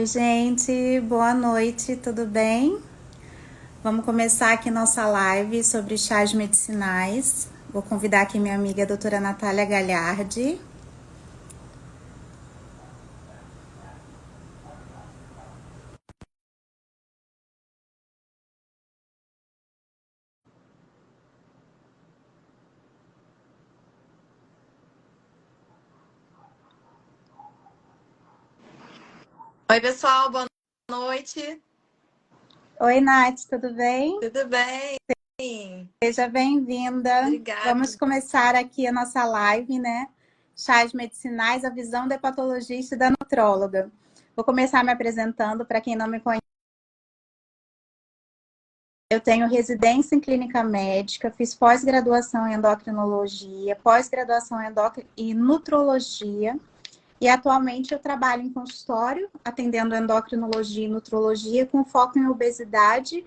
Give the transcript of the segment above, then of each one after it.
Oi, gente, boa noite, tudo bem? Vamos começar aqui nossa live sobre chás medicinais. Vou convidar aqui minha amiga a doutora Natália Galhardi. Oi, pessoal, boa noite. Oi, Nath, tudo bem? Tudo bem? Seja bem-vinda. Vamos Obrigada. começar aqui a nossa live, né? Chás medicinais, a visão da hepatologista e da nutróloga. Vou começar me apresentando para quem não me conhece. Eu tenho residência em clínica médica, fiz pós-graduação em endocrinologia, pós-graduação em nutrologia e atualmente eu trabalho em consultório, atendendo endocrinologia e nutrologia com foco em obesidade,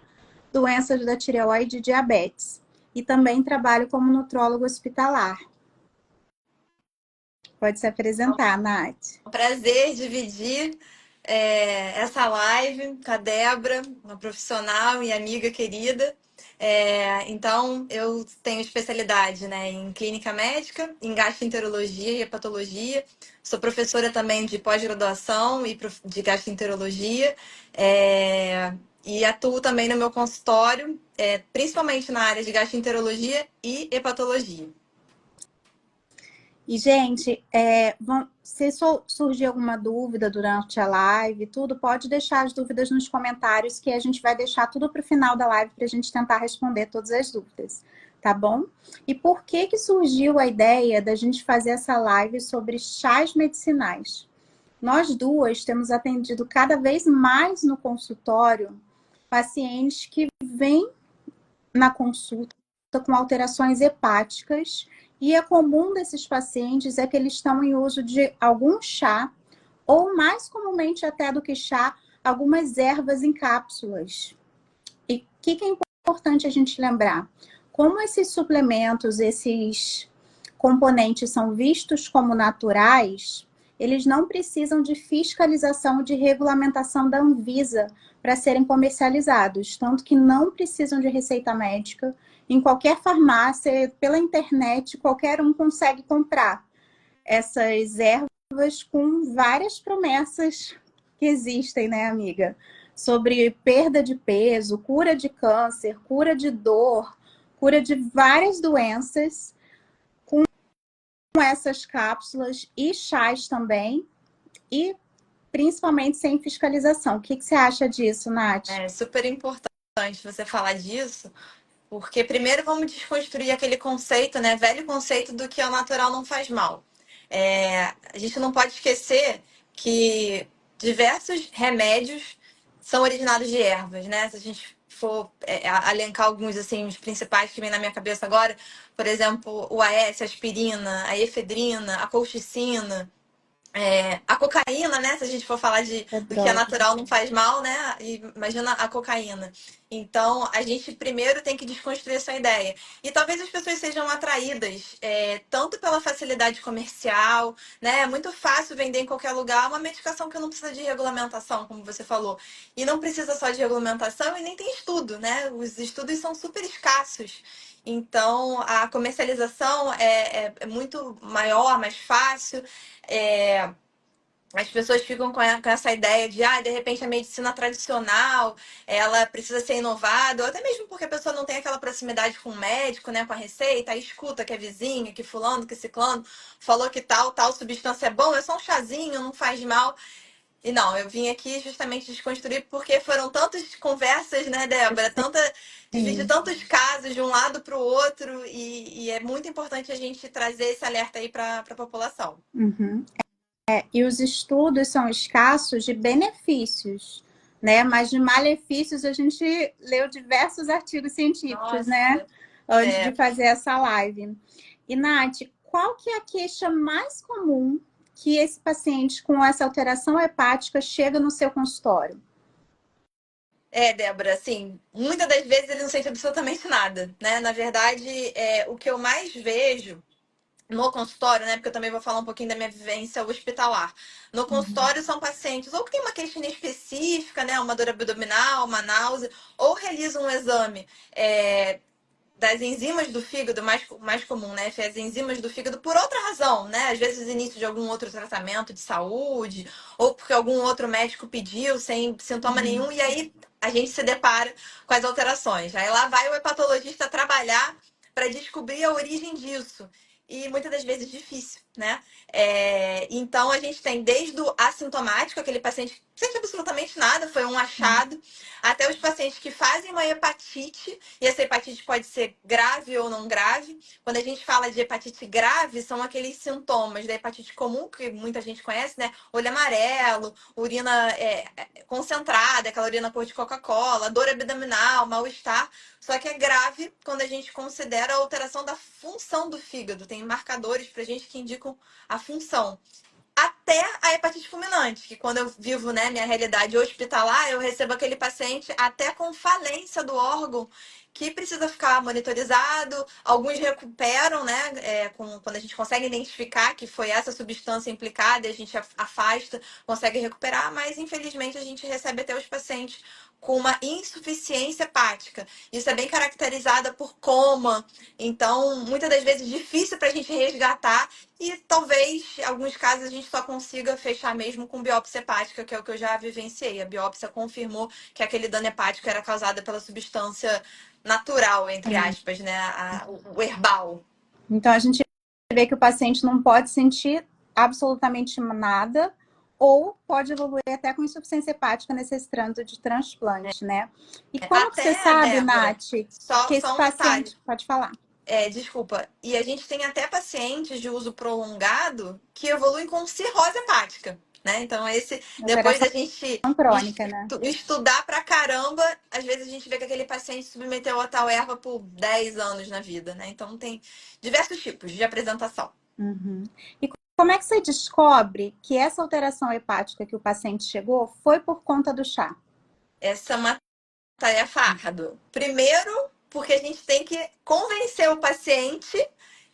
doenças da tireoide e diabetes. E também trabalho como nutrólogo hospitalar. Pode se apresentar, Nath. É um prazer dividir essa live com a Débora, uma profissional e amiga querida. Então, eu tenho especialidade, né, em clínica médica, em gastroenterologia e hepatologia. Sou professora também de pós-graduação e de gastroenterologia. E atuo também no meu consultório, principalmente na área de gastroenterologia e hepatologia. E, gente, se surgir alguma dúvida durante a live, tudo, pode deixar as dúvidas nos comentários, que a gente vai deixar tudo para o final da live para a gente tentar responder todas as dúvidas, tá bom? E por que que surgiu a ideia da gente fazer essa live sobre chás medicinais? Nós duas temos atendido cada vez mais no consultório pacientes que vêm na consulta com alterações hepáticas, e é comum desses pacientes é que eles estão em uso de algum chá, ou mais comumente até do que chá, algumas ervas em cápsulas. E o que é importante a gente lembrar? Como esses suplementos, esses componentes são vistos como naturais, eles não precisam de fiscalização de regulamentação da Anvisa para serem comercializados, tanto que não precisam de receita médica. Em qualquer farmácia, pela internet, qualquer um consegue comprar essas ervas com várias promessas que existem, né, amiga? Sobre perda de peso, cura de câncer, cura de dor, cura de várias doenças, com essas cápsulas e chás também, e principalmente sem fiscalização. O que você acha disso, Nath? É super importante você falar disso, porque primeiro vamos desconstruir aquele conceito, né? Velho conceito do que é o natural não faz mal. A gente não pode esquecer que diversos remédios são originados de ervas, né? Se a gente for elencar alguns, assim, os principais que vem na minha cabeça agora, por exemplo, o AS, a aspirina, a efedrina, a colchicina, a cocaína, né? Se a gente for falar É do que é droga. natural não faz mal, né? E imagina a cocaína. Então, a gente primeiro tem que desconstruir essa ideia. E talvez as pessoas sejam atraídas tanto pela facilidade comercial, né? É muito fácil vender em qualquer lugar uma medicação que não precisa de regulamentação, como você falou. E não precisa só de regulamentação e nem tem estudo, né? Os estudos são super escassos. Então, a comercialização é muito maior, mais fácil. É, as pessoas ficam com essa ideia de, de repente, a medicina tradicional, ela precisa ser inovada, ou até mesmo porque a pessoa não tem aquela proximidade com o médico, né, com a receita, aí escuta que é vizinho, que fulano, que ciclano, falou que tal substância é bom, é só um chazinho, não faz mal. E não, eu vim aqui justamente desconstruir porque foram tantas conversas, né, Débora? Dividir Sim. tantos casos de um lado para o outro e é muito importante a gente trazer esse alerta aí para a população. Uhum. E os estudos são escassos de benefícios, né? Mas de malefícios a gente leu diversos artigos científicos, né? Nossa, Antes de é, fazer essa live. E, Nath, qual que é a queixa mais comum que esse paciente com essa alteração hepática chega no seu consultório? Débora, assim, muitas das vezes ele não sente absolutamente nada, né? Na verdade, o que eu mais vejo no consultório, né? Porque eu também vou falar um pouquinho da minha vivência hospitalar. No Uhum. consultório são pacientes ou que tem uma queixa específica, né? Uma dor abdominal, uma náusea, ou realizam um exame das enzimas do fígado, mais comum, né? As enzimas do fígado por outra razão, né? Às vezes início de algum outro tratamento de saúde, ou porque algum outro médico pediu sem sintoma Uhum. nenhum, e aí a gente se depara com as alterações. Aí lá vai o hepatologista trabalhar para descobrir a origem disso. E muitas das vezes difícil, né? Então a gente tem desde o assintomático, aquele paciente que sente absolutamente nada, foi um achado, até os pacientes que fazem uma hepatite, e essa hepatite pode ser grave ou não grave. Quando a gente fala de hepatite grave, são aqueles sintomas da hepatite comum, que muita gente conhece, né? Olho amarelo, urina concentrada, aquela urina cor de Coca-Cola, dor abdominal, mal-estar. Só que é grave quando a gente considera a alteração da função do fígado. Tem marcadores pra gente que indicam a função até a hepatite fulminante, que quando eu vivo, né, minha realidade hospitalar, eu recebo aquele paciente até com falência do órgão que precisa ficar monitorizado. Alguns recuperam, né, quando a gente consegue identificar que foi essa substância implicada, e a gente afasta, consegue recuperar, mas infelizmente a gente recebe até os pacientes com uma insuficiência hepática. Isso é bem caracterizada por coma, então muitas das vezes difícil para a gente resgatar e talvez, em alguns casos, a gente só consiga fechar mesmo com biópsia hepática, que é o que eu já vivenciei. A biópsia confirmou que aquele dano hepático era causado pela substância natural, entre É. aspas, né? O herbal. Então, a gente vê que o paciente não pode sentir absolutamente nada, ou pode evoluir até com insuficiência hepática necessitando de transplante, né? E como que você Até, sabe, Débora, Nath, que esse só um detalhe. paciente... Pode falar. Desculpa. E a gente tem até pacientes de uso prolongado que evoluem com cirrose hepática, né? Então, depois Alteração da gente crônica, né? estudar pra caramba, às vezes a gente vê que aquele paciente submeteu a tal erva por 10 anos na vida, né? Então, tem diversos tipos de apresentação. Uhum. E como é que você descobre que essa alteração hepática que o paciente chegou foi por conta do chá? Essa é uma tarefa árdua. Primeiro, porque a gente tem que convencer o paciente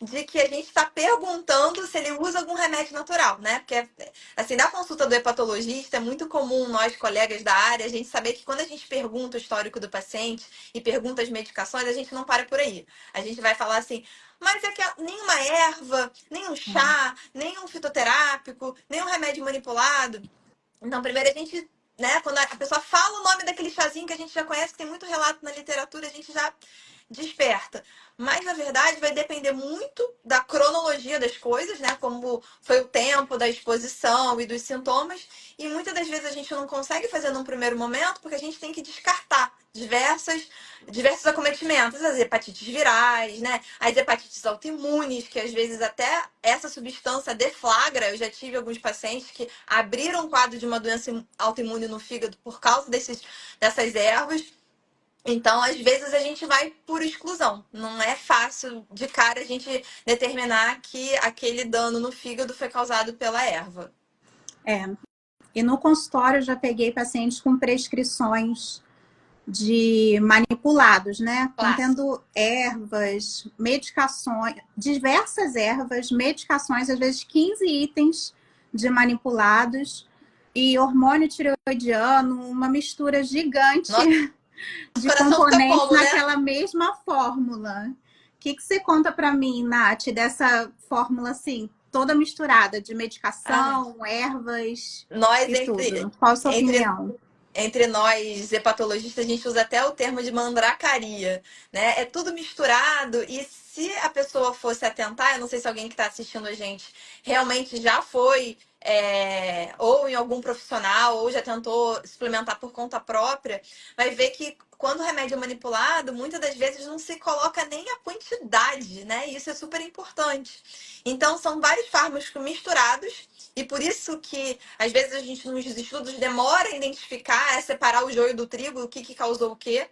de que a gente está perguntando se ele usa algum remédio natural, né? Porque, assim, na consulta do hepatologista, é muito comum nós, colegas da área, a gente saber que quando a gente pergunta o histórico do paciente e pergunta as medicações, a gente não para por aí. A gente vai falar assim, mas é que nenhuma erva, nenhum chá, nenhum fitoterápico, nenhum remédio manipulado. Então, primeiro a gente, né, quando a pessoa fala o nome daquele chazinho que a gente já conhece, que tem muito relato na literatura, a gente já desperta. Mas, na verdade, vai depender muito da cronologia das coisas, né? Como foi o tempo da exposição e dos sintomas. E muitas das vezes a gente não consegue fazer num primeiro momento, porque a gente tem que descartar diversos acometimentos, as hepatites virais, né? As hepatites autoimunes, que às vezes até essa substância deflagra. Eu já tive alguns pacientes que abriram um quadro de uma doença autoimune no fígado por causa dessas ervas. Então, às vezes, a gente vai por exclusão. Não é fácil de cara a gente determinar que aquele dano no fígado foi causado pela erva. É. E no consultório eu já peguei pacientes com prescrições de manipulados, né? Clássico. Contendo ervas, medicações, diversas ervas, medicações, às vezes 15 itens de manipulados e hormônio tireoidiano, uma mistura gigante Nosso de coração fica componentes como, né? naquela mesma fórmula. O que você conta para mim, Nath, dessa fórmula assim, toda misturada de Ah, medicação, ervas nós, e tudo? Qual a sua entre opinião? entre nós hepatologistas, a gente usa até o termo de mandracaria, né? É tudo misturado e se a pessoa fosse atentar, eu não sei se alguém que está assistindo a gente realmente já foi ou em algum profissional ou já tentou suplementar por conta própria, vai ver que quando o remédio é manipulado, muitas das vezes não se coloca nem a quantidade, né? E isso é super importante. Então, são vários fármacos misturados e por isso que às vezes a gente nos estudos demora a identificar, a separar o joio do trigo, o que causou o quê.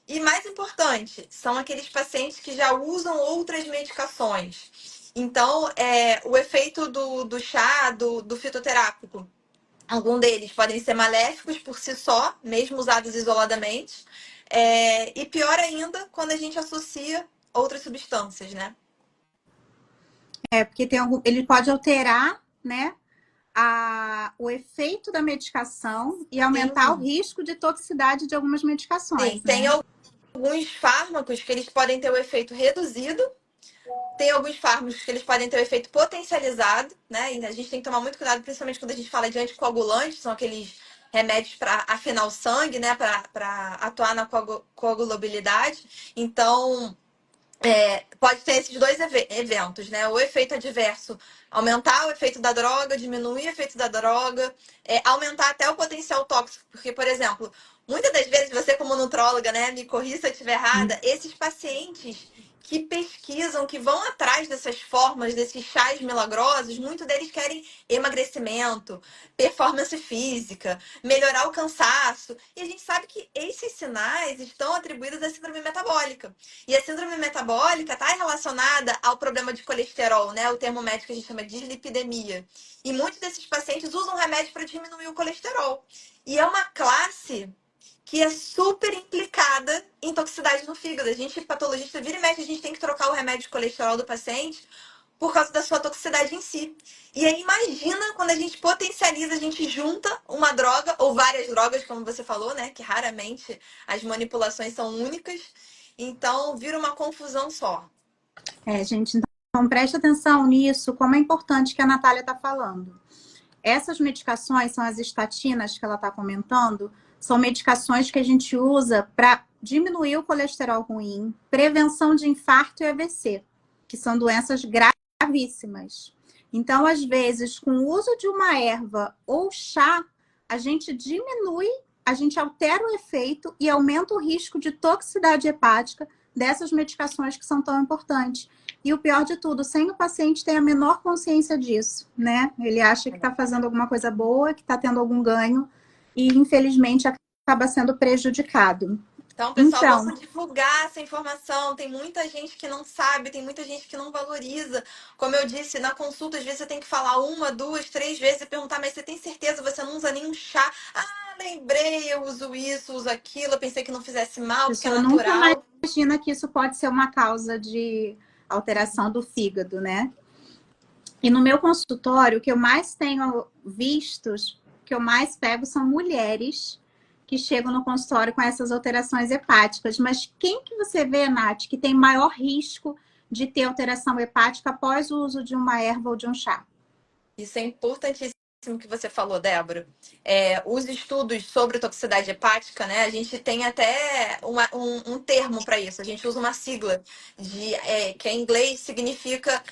E mais importante, são aqueles pacientes que já usam outras medicações. Então, o efeito do chá, do fitoterápico, algum deles podem ser maléficos por si só, mesmo usados isoladamente. E pior ainda, quando a gente associa outras substâncias, né? Porque ele pode alterar, né, o efeito da medicação e aumentar o Sim, risco de toxicidade de algumas sim. medicações, Tem né? alguns fármacos que eles podem ter o efeito reduzido. Tem alguns fármacos que eles podem ter o efeito potencializado, né? E a gente tem que tomar muito cuidado, principalmente quando a gente fala de anticoagulantes, são aqueles remédios para afinar o sangue, né? Para atuar na coagulabilidade. Então, pode ter esses dois eventos, né? O efeito adverso, aumentar o efeito da droga, diminuir o efeito da droga, aumentar até o potencial tóxico. Porque, por exemplo, muitas das vezes, você como nutróloga, né, me corrija se eu estiver errada, esses pacientes que pesquisam, que vão atrás dessas formas, desses chás milagrosos, muitos deles querem emagrecimento, performance física, melhorar o cansaço. E a gente sabe que esses sinais estão atribuídos à síndrome metabólica. E a síndrome metabólica está relacionada ao problema de colesterol, né? O termo médico a gente chama de dislipidemia. E muitos desses pacientes usam remédio para diminuir o colesterol. E é uma classe que é super implicada em toxicidade no fígado. A gente, patologista, vira e mexe, a gente tem que trocar o remédio de colesterol do paciente por causa da sua toxicidade em si. E aí imagina quando a gente potencializa, a gente junta uma droga ou várias drogas, como você falou, né? Que raramente as manipulações são únicas. Então vira uma confusão só. Gente, então preste atenção nisso, como é importante que a Natália está falando. Essas medicações são as estatinas que ela está comentando, são medicações que a gente usa para diminuir o colesterol ruim, prevenção de infarto e AVC, que são doenças gravíssimas. Então, às vezes, com o uso de uma erva ou chá, a gente diminui, a gente altera o efeito e aumenta o risco de toxicidade hepática dessas medicações que são tão importantes. E o pior de tudo, sem o paciente ter a menor consciência disso, né? Ele acha que está fazendo alguma coisa boa, que está tendo algum ganho e, infelizmente, acaba sendo prejudicado. Então, pessoal, Então, vamos divulgar essa informação. Tem muita gente que não sabe, tem muita gente que não valoriza. Como eu disse, na consulta, às vezes você tem que falar uma, duas, três vezes e perguntar, mas você tem certeza? Você não usa nenhum chá? Ah, lembrei, eu uso isso, uso aquilo. Eu pensei que não fizesse a mal, porque é pessoa nunca natural. imagina que isso pode ser uma causa de alteração do fígado, né? E no meu consultório, o que eu mais tenho vistos, que eu mais pego são mulheres que chegam no consultório com essas alterações hepáticas. Mas quem que você vê, Nath, que tem maior risco de ter alteração hepática após o uso de uma erva ou de um chá? Isso é importantíssimo que você falou, Débora. Os estudos sobre toxicidade hepática, né? A gente tem até um termo para isso. A gente usa uma sigla que em inglês significa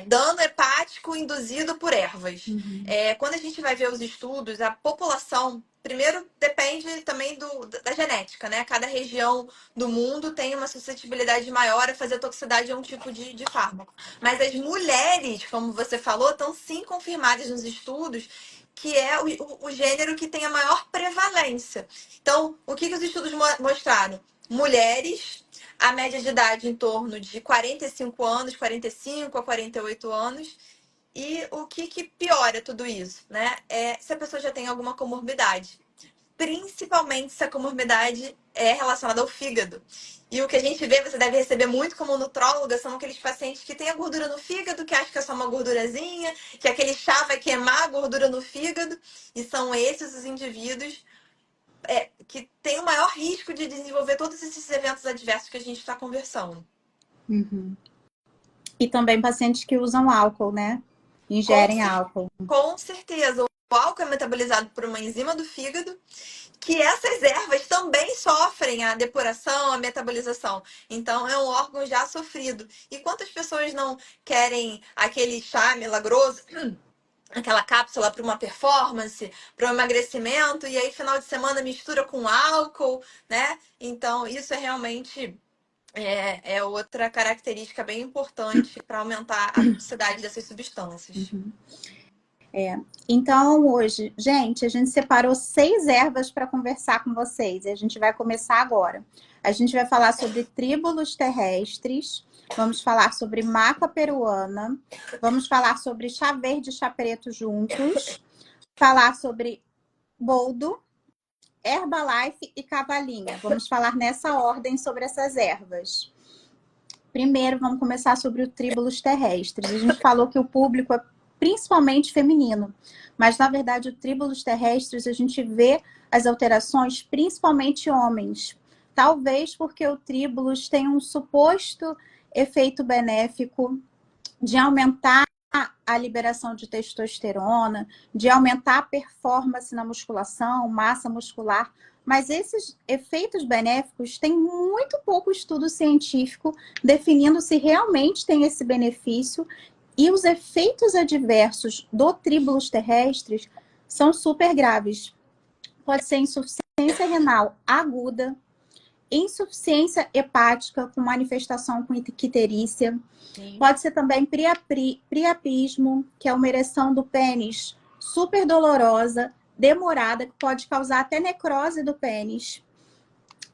dano hepático induzido por ervas. Uhum. Quando a gente vai ver os estudos, a população primeiro depende também da genética, né? Cada região do mundo tem uma suscetibilidade maior a fazer toxicidade a um tipo de fármaco. Mas as mulheres, como você falou, estão sim confirmadas nos estudos que é o gênero que tem a maior prevalência. Então, o que os estudos mostraram? Mulheres, a média de idade em torno de 45 anos, 45 a 48 anos. E o que piora tudo isso, né? É se a pessoa já tem alguma comorbidade, principalmente se a comorbidade é relacionada ao fígado. E o que a gente vê, você deve receber muito como nutróloga, são aqueles pacientes que têm a gordura no fígado, que acham que é só uma gordurazinha, que aquele chá vai queimar a gordura no fígado. E são esses os indivíduos que têm o maior risco de desenvolver todos esses eventos adversos que a gente está conversando. Uhum. E também pacientes que usam álcool, né? Com, Ingerem álcool. com certeza, o álcool é metabolizado por uma enzima do fígado que essas ervas também sofrem a depuração, a metabolização. Então, é um órgão já sofrido. E quantas pessoas não querem aquele chá milagroso, aquela cápsula para uma performance, para um emagrecimento, e aí final de semana mistura com álcool, né? Então, isso é realmente outra característica bem importante para aumentar a toxicidade dessas substâncias. Uhum. Então, hoje, gente, a gente separou 6 ervas para conversar com vocês. E a gente vai começar agora. A gente vai falar sobre tríbulos terrestres, vamos falar sobre maca peruana, vamos falar sobre chá verde e chá preto juntos, falar sobre boldo, Herbalife e cavalinha. Vamos falar nessa ordem sobre essas ervas. Primeiro, vamos começar sobre o tríbulos terrestres. A gente falou que o público é principalmente feminino, mas na verdade o tríbulos terrestres a gente vê as alterações principalmente homens. Talvez porque o tríbulos tem um suposto efeito benéfico de aumentar a liberação de testosterona, de aumentar a performance na musculação, massa muscular, mas esses efeitos benéficos têm muito pouco estudo científico definindo se realmente tem esse benefício, e os efeitos adversos do tríbulos terrestres são super graves. Pode ser insuficiência renal aguda, insuficiência hepática com manifestação com icterícia. Sim. Pode ser também priapismo, que é uma ereção do pênis super dolorosa, demorada, que pode causar até necrose do pênis.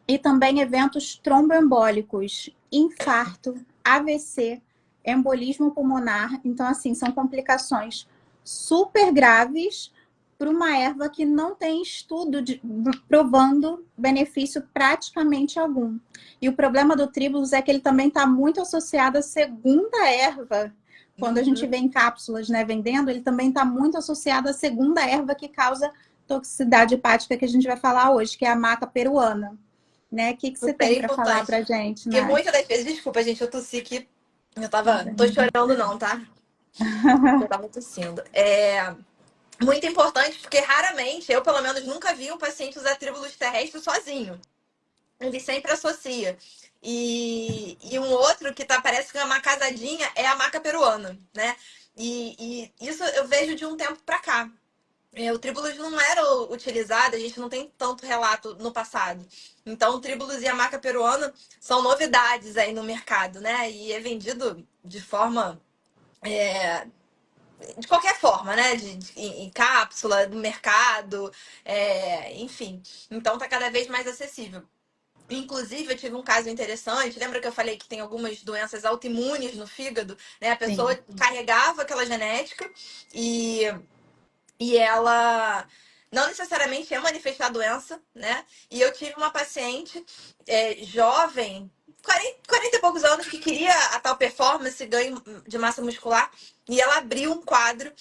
E também eventos tromboembólicos, infarto, AVC, embolismo pulmonar. Então, assim, são complicações super graves para uma erva que não tem estudo provando benefício praticamente algum. E o problema do tríbulos é que ele também está muito associado à segunda erva. Quando a gente vê em cápsulas, né, vendendo, ele também está muito associado à segunda erva que causa toxicidade hepática, que a gente vai falar hoje, que é a maca peruana. Né? O que você Super tem para falar importante. pra gente, Porque Nath? muitas das vezes, desculpa, gente, eu tossi aqui. Não tô chorando, não, tá? Eu tava tossindo. Muito importante, porque raramente, eu pelo menos nunca vi um paciente usar tríbulos terrestres sozinho. Ele sempre associa. E um outro que tá, parece que é uma casadinha é a maca peruana, né? E isso eu vejo de um tempo pra cá. O Tribulus não era utilizado, a gente não tem tanto relato no passado. Então, o Tribulus e a marca peruana são novidades aí no mercado, né? E é vendido de forma. De qualquer forma, né? Em cápsula, no mercado, enfim. Então, tá cada vez mais acessível. Inclusive, eu tive um caso interessante. Lembra que eu falei que tem algumas doenças autoimunes no fígado, né? A pessoa Sim. carregava aquela genética e ela não necessariamente ia manifestar a doença, né? E eu tive uma paciente jovem, 40 e poucos anos, que queria a tal performance, ganho de massa muscular, e ela abriu um quadro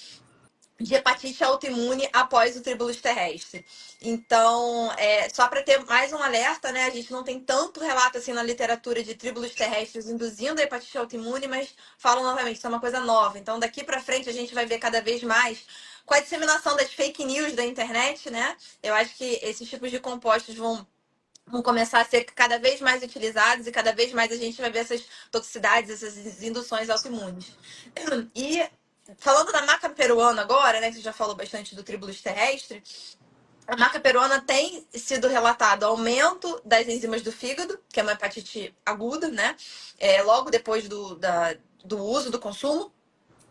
de hepatite autoimune após o tribulus terrestre. Então, só para ter mais um alerta, né? A gente não tem tanto relato assim na literatura de tribulus terrestres induzindo a hepatite autoimune, mas falo novamente, isso é uma coisa nova. Então, daqui para frente a gente vai ver cada vez mais com a disseminação das fake news da internet, né? Eu acho que esses tipos de compostos vão começar a ser cada vez mais utilizados e cada vez mais a gente vai ver essas toxicidades, essas induções autoimunes. E falando da maca peruana agora, né, que você já falou bastante do tribulus terrestre, a maca peruana tem sido relatado aumento das enzimas do fígado, que é uma hepatite aguda, né, logo depois do uso, do consumo.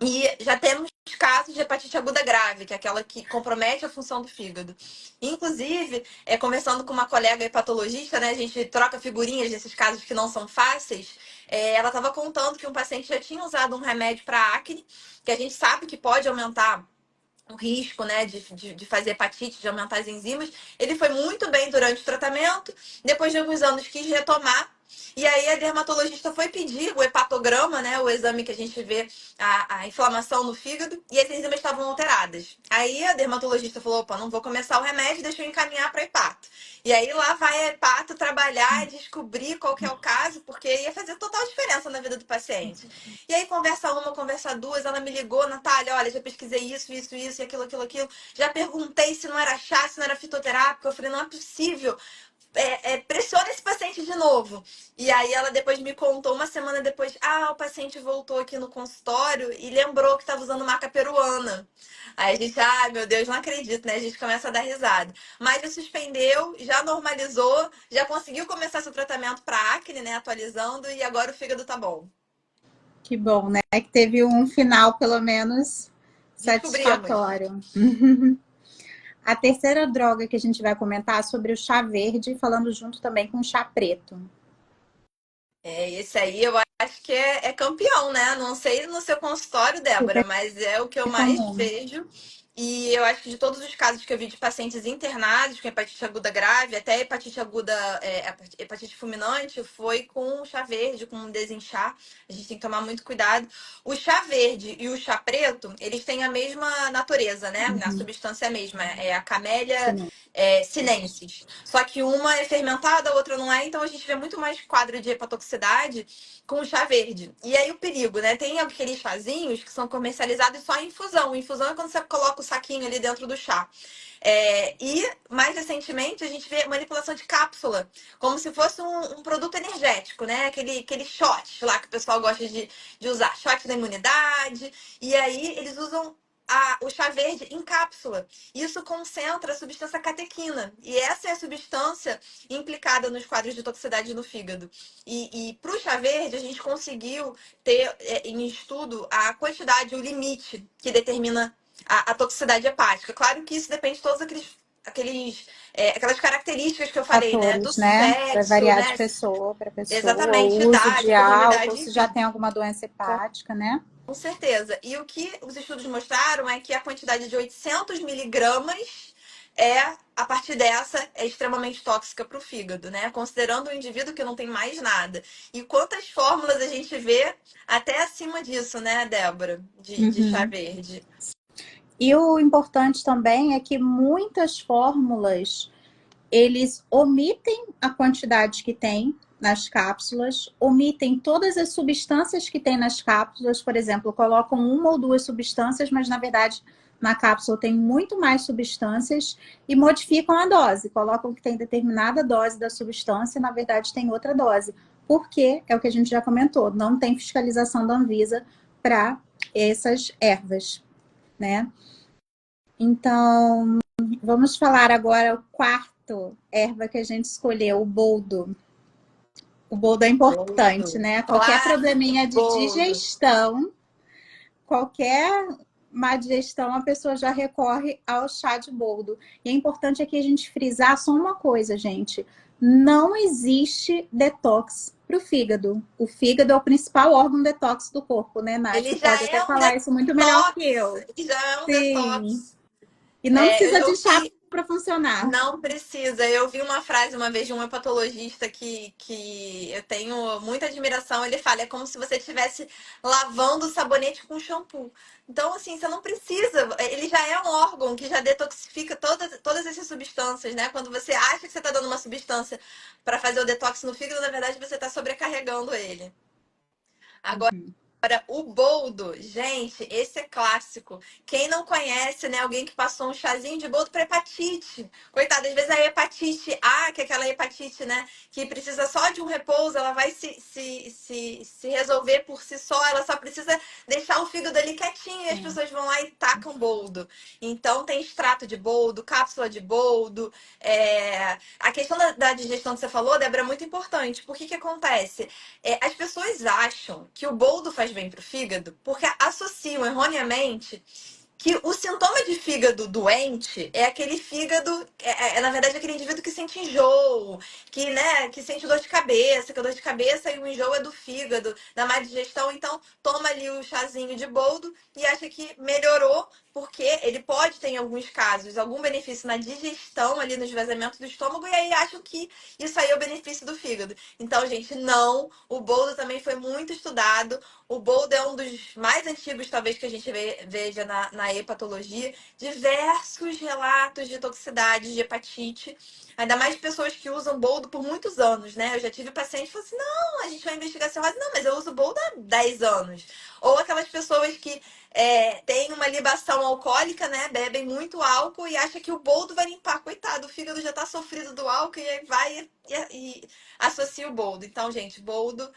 E já temos casos de hepatite aguda grave, que é aquela que compromete a função do fígado. Inclusive, conversando com uma colega hepatologista, né, a gente troca figurinhas desses casos que não são fáceis. Ela estava contando que um paciente já tinha usado um remédio para acne, que a gente sabe que pode aumentar o risco, né, de fazer hepatite, de aumentar as enzimas. Ele foi muito bem durante o tratamento, depois de alguns anos quis retomar, e aí a dermatologista foi pedir o hepatograma, né, o exame que a gente vê a inflamação no fígado, e as enzimas estavam alteradas. Aí a dermatologista falou, opa, não vou começar o remédio, deixa eu encaminhar para hepato. E aí lá vai a hepato trabalhar e descobrir qual que é o caso, porque ia fazer total diferença na vida do paciente. E aí, conversa uma, conversa duas, ela me ligou, Natália, olha, já pesquisei isso, e aquilo. Já perguntei se não era chá, se não era fitoterápico. Eu falei, não é possível. Pressiona esse paciente de novo. E aí ela depois me contou, uma semana depois, o paciente voltou aqui no consultório e lembrou que estava usando marca peruana. Aí a gente, meu Deus, não acredito, né? A gente começa a dar risada. Mas já suspendeu, já normalizou, já conseguiu começar seu tratamento para acne, né? Atualizando, e agora o fígado tá bom. Que bom, né? Que teve um final, pelo menos, Descobrimos. satisfatório. A terceira droga que a gente vai comentar é sobre o chá verde, falando junto também com o chá preto. Esse aí eu acho que é campeão, né? Não sei no seu consultório, Débora, Super mas é o que eu mais comum. vejo. E eu acho que de todos os casos que eu vi de pacientes internados com hepatite aguda grave, até hepatite aguda, hepatite fulminante, foi com o chá verde, com o desinchar. A gente tem que tomar muito cuidado. O chá verde e o chá preto, eles têm a mesma natureza, né? A Uhum. substância é a mesma. É a Camellia Sim. sinensis. Só que uma é fermentada, a outra não é. Então a gente vê muito mais quadro de hepatotoxicidade com o chá verde. E aí o perigo, né? Tem aqueles chazinhos que são comercializados só em infusão. Infusão é quando você coloca o saquinho ali dentro do chá. E mais recentemente a gente vê manipulação de cápsula, como se fosse um produto energético, né? Aquele shot lá que o pessoal gosta de usar, shot da imunidade. E aí eles usam o chá verde em cápsula. Isso concentra a substância catequina. E essa é a substância implicada nos quadros de toxicidade no fígado. E para o chá verde, a gente conseguiu ter em estudo a quantidade, o limite que determina a toxicidade hepática. Claro que isso depende de todos aquelas características que eu falei, né? Do Fatores, né? Vai sexo, variar de né? pessoa para pessoa, o Exatamente, uso de idade, álcool, comorbidade, se já enfim. tem alguma doença Com hepática, né? com certeza. E o que os estudos mostraram é que a quantidade de 800 miligramas a partir dessa, é extremamente tóxica para o fígado, né? Considerando o indivíduo que não tem mais nada. E quantas fórmulas a gente vê até acima disso, né, Débora? De chá Uhum. verde. E o importante também é que muitas fórmulas eles omitem a quantidade que tem nas cápsulas, omitem todas as substâncias que tem nas cápsulas, por exemplo, colocam uma ou duas substâncias, mas na verdade na cápsula tem muito mais substâncias e modificam a dose, colocam que tem determinada dose da substância e na verdade tem outra dose. Porque é o que a gente já comentou, não tem fiscalização da Anvisa para essas ervas, né? Então, vamos falar agora o quarto erva que a gente escolheu, o boldo. O boldo é importante, Boldo. né? Qualquer Clássico probleminha de boldo. digestão, qualquer má digestão, a pessoa já recorre ao chá de boldo. E é importante aqui a gente frisar só uma coisa, gente. Não existe detox para o fígado. O fígado é o principal órgão detox do corpo, né, Nath? Ele Você já pode até é um falar isso muito melhor que detox. eu. Ele já é um Sim. detox. E não Eu precisa já de chá ouvi. para funcionar. Não precisa. Eu vi uma frase uma vez de um hepatologista que eu tenho muita admiração. Ele fala: é como se você estivesse lavando o sabonete com shampoo. Então, assim, você não precisa. Ele já é um órgão que já detoxifica todas essas substâncias, né? Quando você acha que você está dando uma substância para fazer o detox no fígado, na verdade você está sobrecarregando ele. Agora, Uhum. o boldo, gente, esse é clássico. Quem não conhece, né? Alguém que passou um chazinho de boldo para hepatite. Coitada, às vezes a hepatite A, que é aquela hepatite, né? Que precisa só de um repouso, ela vai se resolver por si só. Ela só precisa deixar o fígado ali quietinho e as Sim. pessoas vão lá e tacam boldo. Então tem extrato de boldo, cápsula de boldo. A questão da digestão que você falou, Débora, é muito importante. Por que que acontece? As pessoas acham que o boldo faz bem para o fígado porque associam erroneamente que o sintoma de fígado doente é aquele fígado, na verdade aquele indivíduo que sente enjoo, que sente dor de cabeça, que a dor de cabeça e o enjoo é do fígado, da má digestão, então toma ali o chazinho de boldo e acha que melhorou, porque ele pode ter em alguns casos algum benefício na digestão ali no esvaziamento do estômago e aí acham que isso aí é o benefício do fígado. Então, gente, não, o boldo também foi muito estudado. O boldo é um dos mais antigos, talvez, que a gente veja na hepatologia. Diversos relatos de toxicidade, de hepatite. Ainda mais pessoas que usam boldo por muitos anos, né? Eu já tive pacientes que falam assim: não, a gente vai investigar cirrose. Não, mas eu uso boldo há 10 anos. Ou aquelas pessoas que têm uma libação alcoólica, né? Bebem muito álcool e acham que o boldo vai limpar. Coitado, o fígado já tá sofrido do álcool e aí vai e associa o boldo. Então, gente, boldo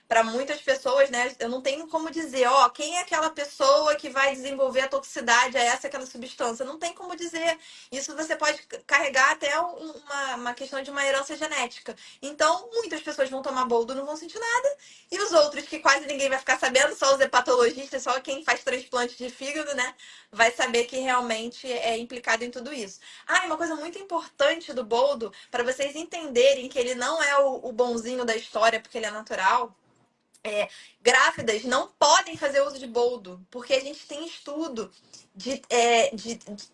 para muitas pessoas, né? Eu não tenho como dizer, ó, quem é aquela pessoa que vai desenvolver a toxicidade a essa aquela substância? Não tem como dizer. Isso você pode carregar até uma questão de uma herança genética. Então, muitas pessoas vão tomar boldo, não vão sentir nada, e os outros que quase ninguém vai ficar sabendo, só os hepatologistas, só quem faz transplante de fígado, né? Vai saber que realmente é implicado em tudo isso. Ah, e uma coisa muito importante do boldo, para vocês entenderem que ele não é o bonzinho da história, porque ele é natural, Grávidas não podem fazer uso de boldo, porque a gente tem estudo de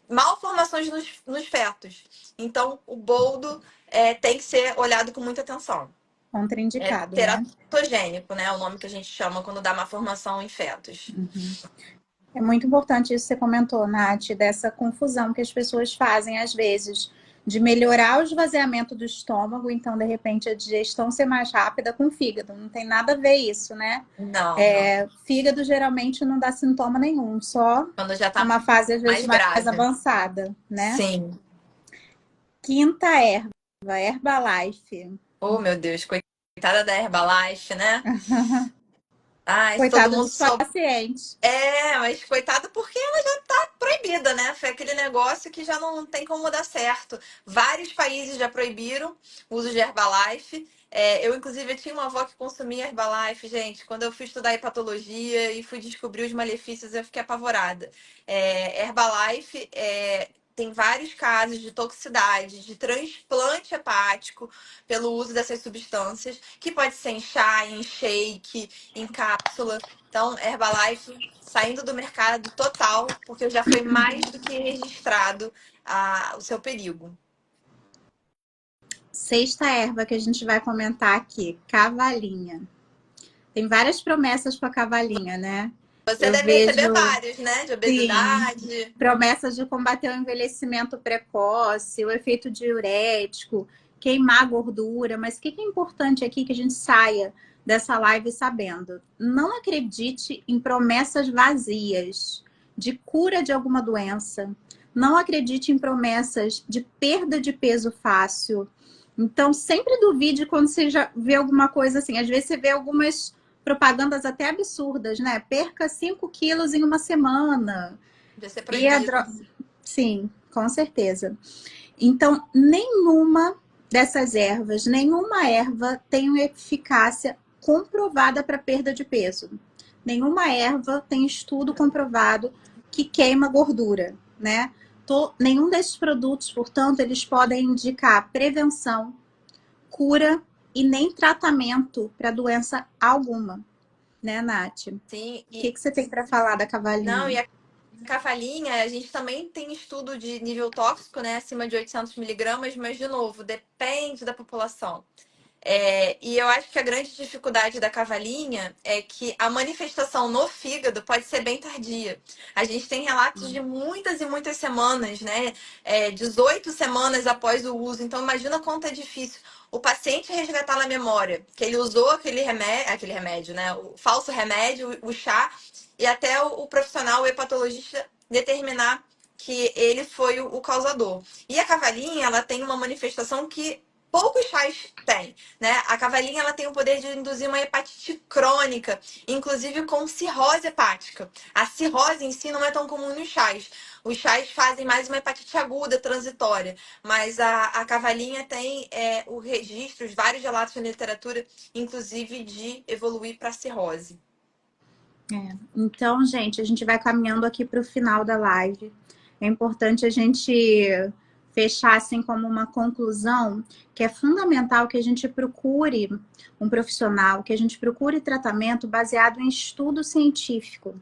malformações nos fetos. Então, o boldo tem que ser olhado com muita atenção. É Contraindicado, né? teratogênico, né? É o nome que a gente chama quando dá malformação em fetos. É muito importante isso que você comentou, Nath, dessa confusão que as pessoas fazem às vezes de melhorar o esvaziamento do estômago, então de repente a digestão ser mais rápida com o fígado. Não tem nada a ver isso, né? Não, não. Fígado geralmente não dá sintoma nenhum, só Quando já tá numa fase às vezes mais mais grave. avançada, né? Sim. Quinta erva, Herbalife. Oh, meu Deus, coitada da Herbalife, né? Ai, se todo Coitada mundo dos soubesse. pacientes. Mas coitado porque ela já tá proibida, né? Foi aquele negócio que já não tem como dar certo. Vários países já proibiram o uso de Herbalife. Eu, inclusive, tinha uma avó que consumia Herbalife, gente. Quando eu fui estudar hepatologia e fui descobrir os malefícios, eu fiquei apavorada. Herbalife tem vários casos de toxicidade, de transplante hepático pelo uso dessas substâncias, que pode ser em chá, em shake, em cápsula. Então, Herbalife saindo do mercado total, porque já foi mais do que registrado o seu perigo. Sexta erva que a gente vai comentar aqui, cavalinha. Tem várias promessas para cavalinha, né? Você Eu deve receber vejo, vários, né? De sim, obesidade. promessas de combater o envelhecimento precoce, o efeito diurético, queimar a gordura. Mas o que é importante aqui que a gente saia dessa live sabendo? Não acredite em promessas vazias de cura de alguma doença. Não acredite em promessas de perda de peso fácil. Então, sempre duvide quando você já vê alguma coisa assim. Às vezes você vê algumas propagandas até absurdas, né? Perca 5 quilos em uma semana. Vai ser E a proibido. Sim, com certeza. Então, nenhuma dessas ervas, nenhuma erva tem uma eficácia comprovada para perda de peso. Nenhuma erva tem estudo comprovado que queima gordura, né? Nenhum desses produtos, portanto, eles podem indicar prevenção, cura e nem tratamento para doença alguma, né, Nath? O Sim, que você tem para falar da não, cavalinha? e a cavalinha, a gente também tem estudo de nível tóxico, né? Acima de 800 miligramas, mas, de novo, depende da população. E eu acho que a grande dificuldade da cavalinha é que a manifestação no fígado pode ser bem tardia. A gente tem relatos de muitas e muitas semanas, né? 18 semanas após o uso. Então, imagina quanto é difícil o paciente resgatar na memória que ele usou aquele remédio, né? O falso remédio, o chá, e até o profissional, o hepatologista, determinar que ele foi o causador. E a cavalinha, ela tem uma manifestação que poucos chás têm, né? A cavalinha ela tem o poder de induzir uma hepatite crônica, inclusive com cirrose hepática. A cirrose em si não é tão comum nos chás. Os chás fazem mais uma hepatite aguda, transitória, mas a cavalinha tem o registro, vários relatos na literatura, inclusive de evoluir para cirrose. Então, gente, a gente vai caminhando aqui para o final da live. É importante a gente fechar assim como uma conclusão que é fundamental que a gente procure um profissional, que a gente procure tratamento baseado em estudo científico,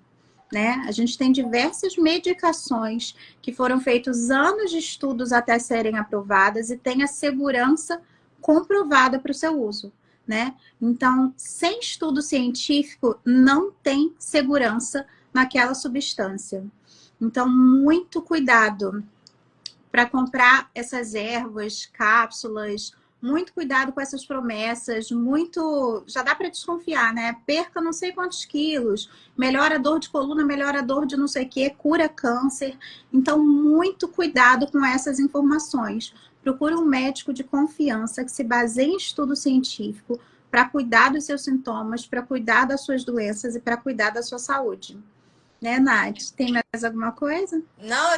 né? A gente tem diversas medicações que foram feitos anos de estudos até serem aprovadas e tem a segurança comprovada para o seu uso, né? Então, sem estudo científico, não tem segurança naquela substância. Então, muito cuidado para comprar essas ervas, cápsulas, muito cuidado com essas promessas, muito. Já dá para desconfiar, né? Perca não sei quantos quilos, melhora a dor de coluna, melhora a dor de não sei o quê, cura câncer. Então, muito cuidado com essas informações. Procure um médico de confiança que se baseie em estudo científico para cuidar dos seus sintomas, para cuidar das suas doenças e para cuidar da sua saúde. Né, Nath? Tem mais alguma coisa? Não,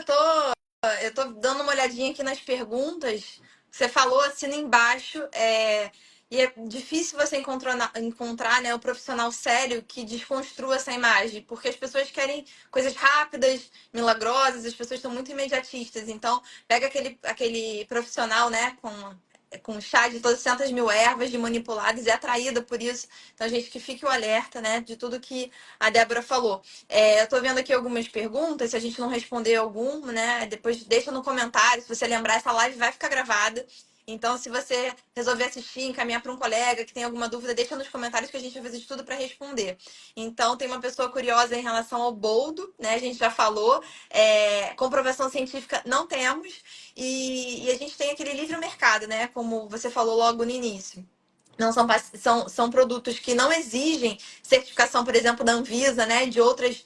eu tô dando uma olhadinha aqui nas perguntas. Você falou, assina embaixo. E é difícil você encontrar, né, o profissional sério que desconstrua essa imagem, porque as pessoas querem coisas rápidas, milagrosas, as pessoas estão muito imediatistas. Então, pega aquele profissional, né, com com chá de 200 mil ervas de manipuladas e atraída por isso. Então, gente, que fique o alerta, né, de tudo que a Débora falou. Eu tô vendo aqui algumas perguntas, se a gente não responder algum, né, depois deixa no comentário, se você lembrar, essa live vai ficar gravada. Então, se você resolver assistir, encaminhar para um colega que tem alguma dúvida, deixa nos comentários que a gente vai fazer de tudo para responder. Então, tem uma pessoa curiosa em relação ao boldo, né? A gente já falou. Comprovação científica não temos. E a gente tem aquele livre mercado, né? Como você falou logo no início. Não são produtos que não exigem certificação, por exemplo, da Anvisa, né? De outros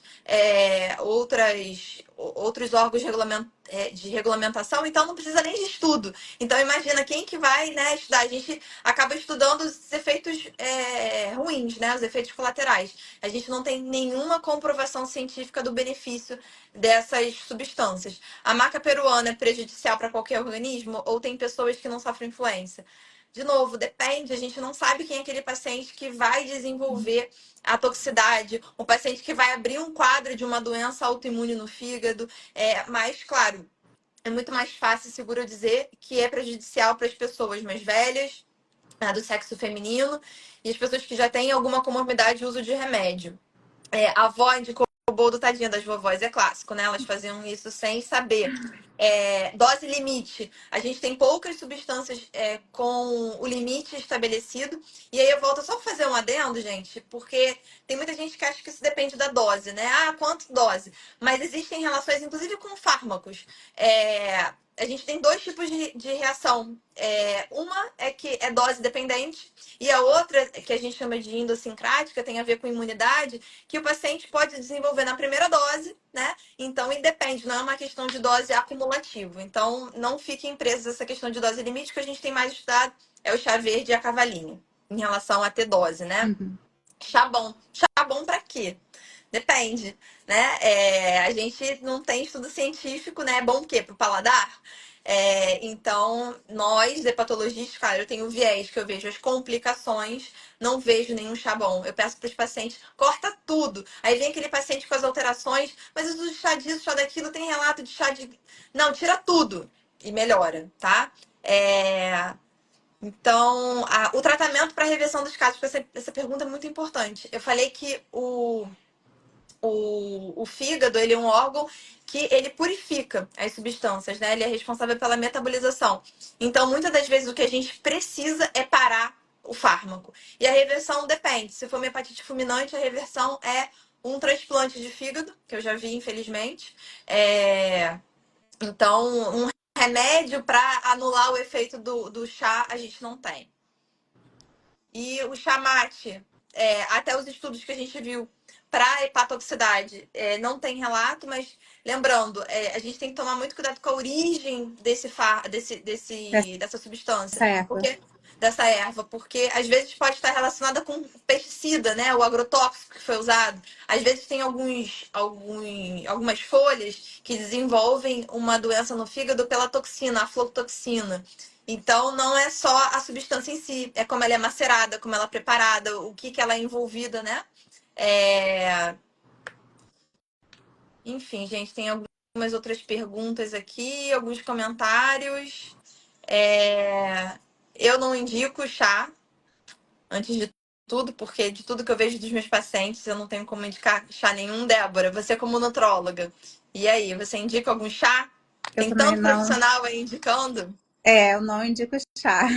órgãos de regulamentação, então não precisa nem de estudo. Então imagina quem que vai, né, estudar. A gente acaba estudando os efeitos ruins, né? Os efeitos colaterais. A gente não tem nenhuma comprovação científica do benefício dessas substâncias. A maca peruana é prejudicial para qualquer organismo ou tem pessoas que não sofrem influência? De novo, depende, a gente não sabe quem é aquele paciente que vai desenvolver a toxicidade, o paciente que vai abrir um quadro de uma doença autoimune no fígado. Mas, claro, é muito mais fácil e seguro dizer que é prejudicial para as pessoas mais velhas, do sexo feminino, e as pessoas que já têm alguma comorbidade de uso de remédio. A avó indicou o boldo, tadinha das vovós, é clássico, né? Elas faziam isso sem saber. Dose limite. A gente tem poucas substâncias com o limite estabelecido. E aí eu volto só para fazer um adendo, gente, porque tem muita gente que acha que isso depende da dose, né? Ah, quanto dose? Mas existem relações, inclusive com fármacos. A gente tem dois tipos de reação. Uma é que é dose dependente, e a outra, que a gente chama de endosincrática, tem a ver com imunidade, que o paciente pode desenvolver na primeira dose, né? Então, independe, não é uma questão de dose acumulativa. Então, não fiquem presos essa questão de dose limite, que a gente tem mais estudado é o chá verde e a cavalinha, em relação a ter dose, né? Uhum. Chá bom. Chá bom para quê? Depende, né? A gente não tem estudo científico, né? É bom o quê? Para o paladar? Então, nós, hepatologistas, cara, eu tenho viés que eu vejo as complicações, não vejo nenhum chá bom. Eu peço para os pacientes, corta tudo. Aí vem aquele paciente com as alterações, mas o chá disso, chá daquilo, tem relato de chá de. Não, tira tudo e melhora, tá? Então, o tratamento para reversão dos casos, porque essa pergunta é muito importante. Eu falei que o fígado, ele é um órgão que ele purifica as substâncias, né? Ele é responsável pela metabolização. Então, muitas das vezes o que a gente precisa é parar o fármaco. E a reversão depende. Se for uma hepatite fulminante, a reversão é um transplante de fígado, que eu já vi, infelizmente. Então, um remédio para anular o efeito do chá, a gente não tem. E o chá mate, até os estudos que a gente viu para hepatotoxicidade, não tem relato, mas lembrando, a gente tem que tomar muito cuidado com a origem dessa substância, Essa erva. porque às vezes pode estar relacionada com pesticida, né? O agrotóxico que foi usado. Às vezes tem algumas folhas que desenvolvem uma doença no fígado pela toxina, a aflotoxina. Então, não é só a substância em si, é como ela é macerada, como ela é preparada, o que ela é envolvida, né? Enfim, gente, tem algumas outras perguntas aqui, alguns comentários. Eu não indico chá, antes de tudo, porque de tudo que eu vejo dos meus pacientes, eu não tenho como indicar chá nenhum. Débora, você como nutróloga, e aí, você indica algum chá? Eu Tem também tanto não. profissional aí indicando? Eu não indico chá.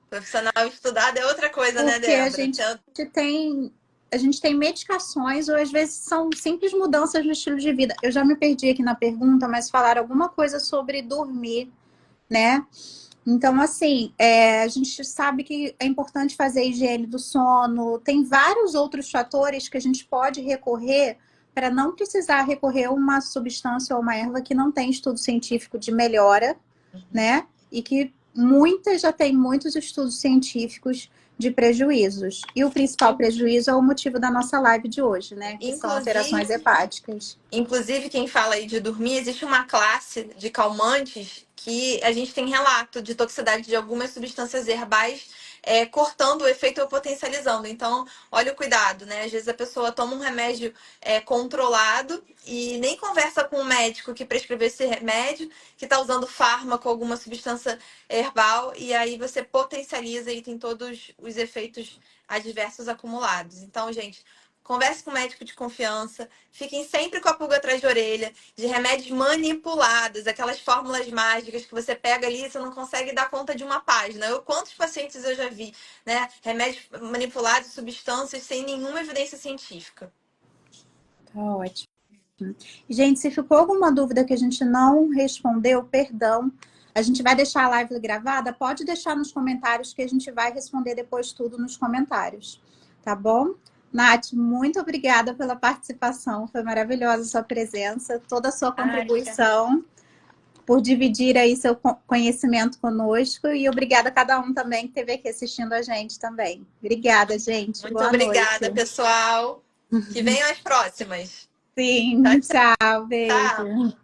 Profissional estudado é outra coisa, né, Porque Débora? a gente tem medicações, ou às vezes são simples mudanças no estilo de vida. Eu já me perdi aqui na pergunta, mas falaram alguma coisa sobre dormir, né? Então, assim, a gente sabe que é importante fazer a higiene do sono. Tem vários outros fatores que a gente pode recorrer para não precisar recorrer a uma substância ou uma erva que não tem estudo científico de melhora, né? E que muitas já têm muitos estudos científicos de prejuízos. E o principal prejuízo é o motivo da nossa live de hoje, né? Que são alterações Inclusive, hepáticas. quem fala aí de dormir, existe uma classe de calmantes que a gente tem relato de toxicidade de algumas substâncias herbais cortando o efeito ou potencializando. Então, olha o cuidado, né? Às vezes a pessoa toma um remédio controlado e nem conversa com o médico que prescreveu esse remédio, que está usando fármaco, alguma substância herbal, e aí você potencializa e tem todos os efeitos adversos acumulados. Então, gente, converse com o médico de confiança, fiquem sempre com a pulga atrás de orelha, de remédios manipulados, aquelas fórmulas mágicas que você pega ali e você não consegue dar conta de uma página. Quantos pacientes eu já vi, né? Remédios manipulados, substâncias sem nenhuma evidência científica. Tá ótimo. Gente, se ficou alguma dúvida que a gente não respondeu, perdão. A gente vai deixar a live gravada, pode deixar nos comentários que a gente vai responder depois tudo nos comentários, tá bom? Nath, muito obrigada pela participação, foi maravilhosa a sua presença, toda a sua contribuição, por dividir aí seu conhecimento conosco e obrigada a cada um também que esteve aqui assistindo a gente também. Obrigada, gente. Muito Boa obrigada, noite. pessoal. Que venham as próximas. Sim, Tchau, tchau, tchau. beijo.